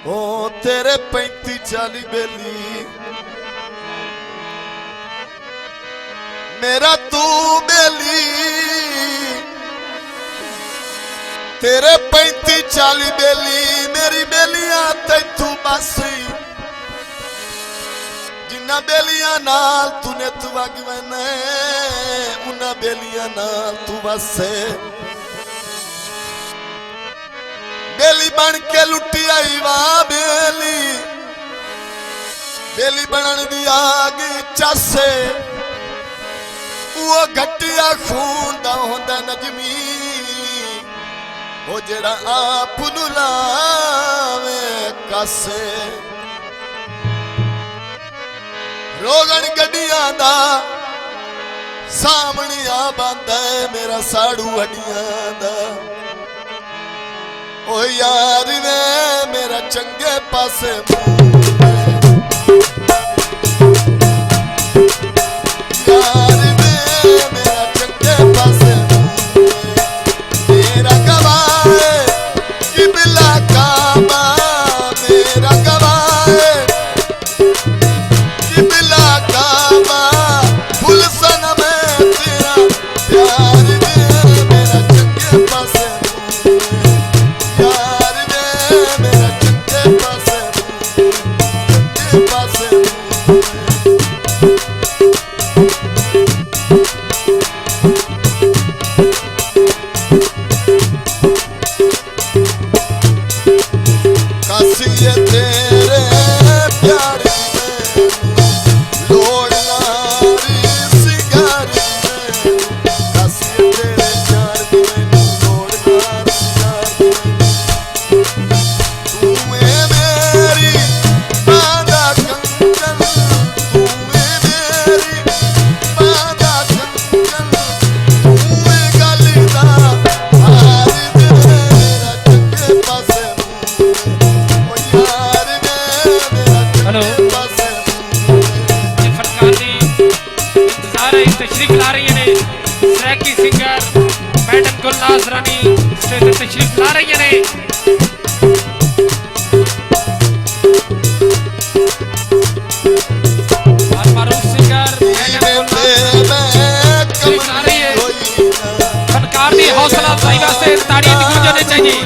ओ तेरे 35-40 बेली मेरा तू बेली तेरे 35-40 बेली मेरी बेलियां तैथू बस जिन्ना बेलियां नाल तूने तू वगवने उन्ना बेलियां नाल तू बसे बेली बन के लुटी आई वाह बेली बेली बनन दी आग चासे वो घटिया खून दा होंदा नजमी वो जेड़ा आप नू लावे कासे रोगन गड्डियां दा सामने आ बंदा मेरा साड़ू हड्डियां दा ओ यार वे मेरा चंगे पासे यार वे मेरा चंगे पासे मेरा गवाए किबला काबा मेरा गवाए किबला काबा फुल सनम तेरा प्यार वे मेरा चंगे पासे तेरे प्यार लोड़ नारी सिंगार तेरे प्यार लोड़ नारी सिंगार तू मेरी बाधा कंचन तू मेरी बाधा कंचन तू गलदा हार मेरा चंगे पासे तशरीफ ला रही ने सैकी सिंगर मैडम गुलनाज रानी स्टेज पे तशरीफ ला रही ने और मारूफ सिंगर मैडम गुलनाज तशरीफ ला रही है फनकार दी हौसला अफजाई वास्ते ताड़ियां दी गूंज होनी चाहिए।